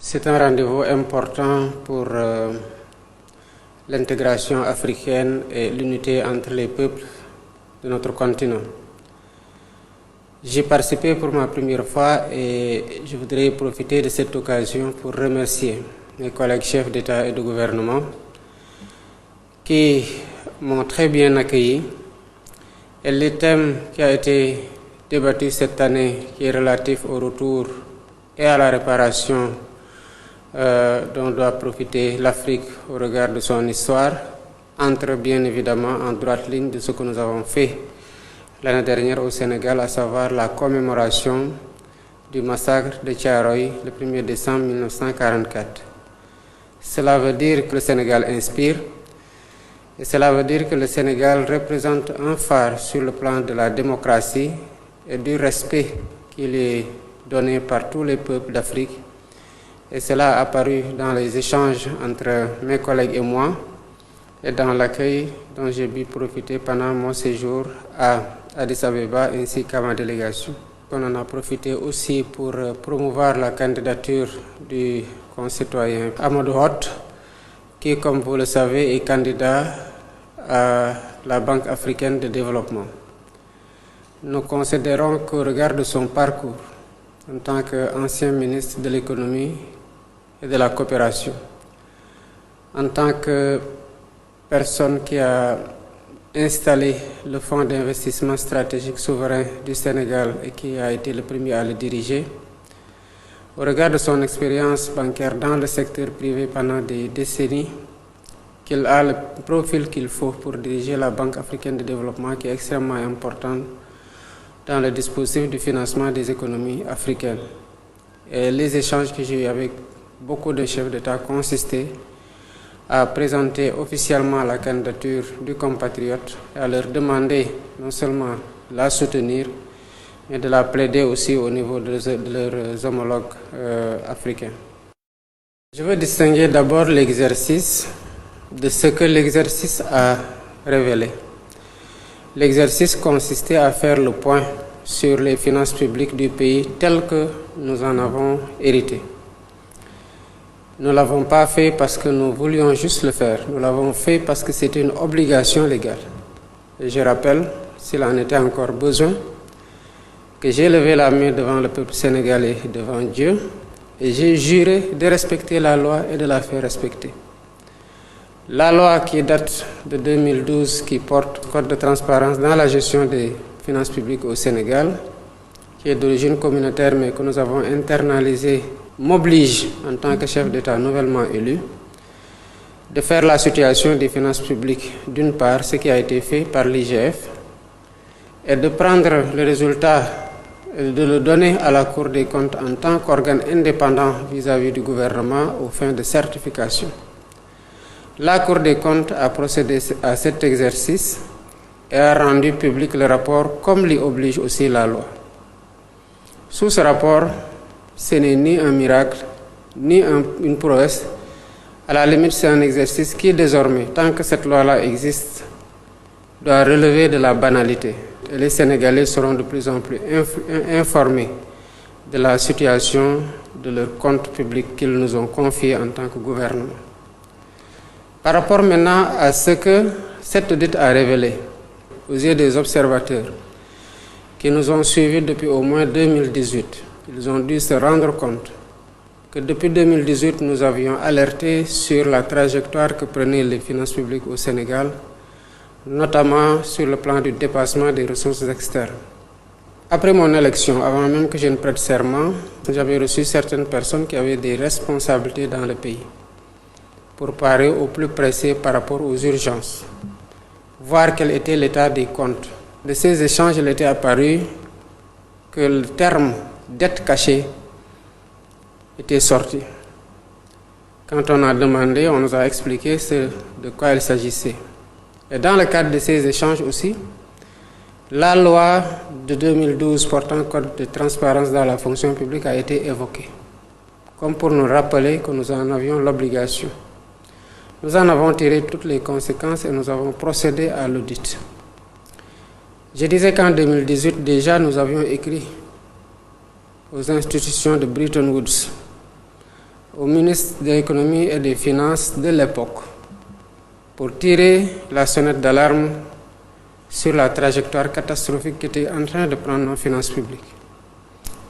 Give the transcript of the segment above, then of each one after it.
C'est un rendez-vous important pour l'intégration africaine et l'unité entre les peuples de notre continent. J'ai participé pour ma première fois et je voudrais profiter de cette occasion pour remercier mes collègues chefs d'État et de gouvernement qui m'ont très bien accueilli. Et le thème qui a été débattu cette année, qui est relatif au retour et à la réparation dont doit profiter l'Afrique au regard de son histoire, entre bien évidemment en droite ligne de ce que nous avons fait l'année dernière au Sénégal, à savoir la commémoration du massacre de Thiaroye le 1er décembre 1944. Cela veut dire que le Sénégal inspire et cela veut dire que le Sénégal représente un phare sur le plan de la démocratie et du respect qu'il est donné par tous les peuples d'Afrique. Et cela a apparu dans les échanges entre mes collègues et moi et dans l'accueil dont j'ai pu profiter pendant mon séjour à Addis Abeba ainsi qu'à ma délégation. On en a profité aussi pour promouvoir la candidature du concitoyen Amadou Hott, qui, comme vous le savez, est candidat à la Banque africaine de développement. Nous considérons qu'au regard de son parcours en tant qu'ancien ministre de l'économie et de la coopération, en tant que personne qui a installé le Fonds d'investissement stratégique souverain du Sénégal et qui a été le premier à le diriger, au regard de son expérience bancaire dans le secteur privé pendant des décennies, qu'il a le profil qu'il faut pour diriger la Banque africaine de développement qui est extrêmement importante dans le dispositif du financement des économies africaines. Et les échanges que j'ai eu avec beaucoup de chefs d'État consistaient à présenter officiellement la candidature du compatriote et à leur demander non seulement de la soutenir, mais de la plaider aussi au niveau de leurs homologues africains. Je veux distinguer d'abord l'exercice de ce que l'exercice a révélé. L'exercice consistait à faire le point sur les finances publiques du pays telles que nous en avons hérité. Nous ne l'avons pas fait parce que nous voulions juste le faire. Nous l'avons fait parce que c'était une obligation légale. Et je rappelle, s'il en était encore besoin, que j'ai levé la main devant le peuple sénégalais et devant Dieu et j'ai juré de respecter la loi et de la faire respecter. La loi qui date de 2012, qui porte code de transparence dans la gestion des finances publiques au Sénégal, qui est d'origine communautaire mais que nous avons internalisé, m'oblige, en tant que chef d'État nouvellement élu, de faire la situation des finances publiques, d'une part, ce qui a été fait par l'IGF, et de prendre le résultat et de le donner à la Cour des comptes en tant qu'organe indépendant vis-à-vis du gouvernement aux fins de certification. La Cour des comptes a procédé à cet exercice et a rendu public le rapport comme l'y oblige aussi la loi. Sous ce rapport, ce n'est ni un miracle, ni une prouesse. À la limite, c'est un exercice qui, désormais, tant que cette loi-là existe, doit relever de la banalité. Et les Sénégalais seront de plus en plus informés de la situation de leurs comptes publics qu'ils nous ont confiés en tant que gouvernement. Par rapport maintenant à ce que cette audit a révélé aux yeux des observateurs qui nous ont suivis depuis au moins 2018, ils ont dû se rendre compte que depuis 2018, nous avions alerté sur la trajectoire que prenaient les finances publiques au Sénégal, notamment sur le plan du dépassement des ressources externes. Après mon élection, avant même que je ne prête serment, j'avais reçu certaines personnes qui avaient des responsabilités dans le pays pour parer au plus pressé par rapport aux urgences, voir quel était l'état des comptes. De ces échanges, il était apparu que le terme dette cachée était sorti. Quand on a demandé, on nous a expliqué de quoi il s'agissait. Et dans le cadre de ces échanges aussi, la loi de 2012 portant code de transparence dans la fonction publique a été évoquée, comme pour nous rappeler que nous en avions l'obligation. Nous en avons tiré toutes les conséquences et nous avons procédé à l'audit. Je disais qu'en 2018, déjà, nous avions écrit aux institutions de Bretton Woods au ministre de l'économie et des finances de l'époque pour tirer la sonnette d'alarme sur la trajectoire catastrophique qui était en train de prendre nos finances publiques.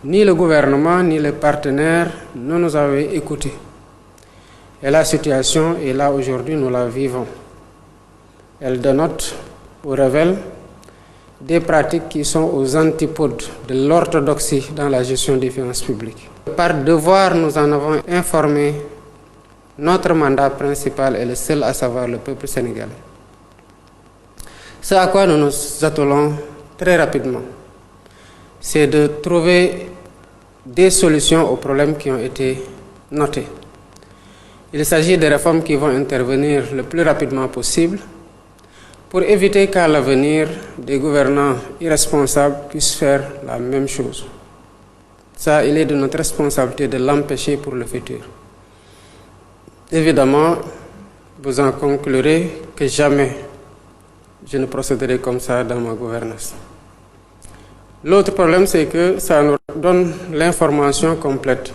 Ni le gouvernement, ni les partenaires ne nous avaient écoutés. Et la situation est là aujourd'hui, nous la vivons. Elle dénote ou révèle des pratiques qui sont aux antipodes de l'orthodoxie dans la gestion des finances publiques. Par devoir, nous en avons informé. Notre mandat principal est le seul, à savoir le peuple sénégalais. Ce à quoi nous nous attelons très rapidement, c'est de trouver des solutions aux problèmes qui ont été notés. Il s'agit de réformes qui vont intervenir le plus rapidement possible pour éviter qu'à l'avenir, des gouvernants irresponsables puissent faire la même chose. Ça, il est de notre responsabilité de l'empêcher pour le futur. Évidemment, vous en conclurez que jamais je ne procéderai comme ça dans ma gouvernance. L'autre problème, c'est que ça nous donne l'information complète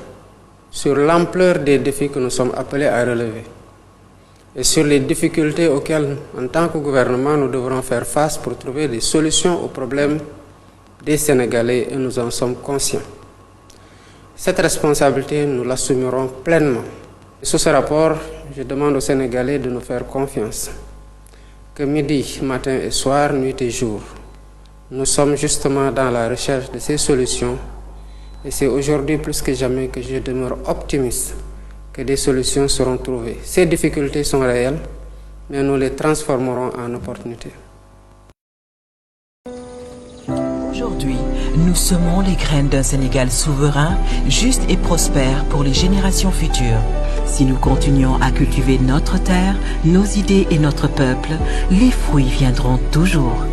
sur l'ampleur des défis que nous sommes appelés à relever et sur les difficultés auxquelles, en tant que gouvernement, nous devrons faire face pour trouver des solutions aux problèmes des Sénégalais, et nous en sommes conscients. Cette responsabilité, nous l'assumerons pleinement. Sous ce rapport, je demande aux Sénégalais de nous faire confiance, que midi, matin et soir, nuit et jour, nous sommes justement dans la recherche de ces solutions, et c'est aujourd'hui plus que jamais que je demeure optimiste que des solutions seront trouvées. Ces difficultés sont réelles, mais nous les transformerons en opportunités. Aujourd'hui, nous semons les graines d'un Sénégal souverain, juste et prospère pour les générations futures. Si nous continuons à cultiver notre terre, nos idées et notre peuple, les fruits viendront toujours.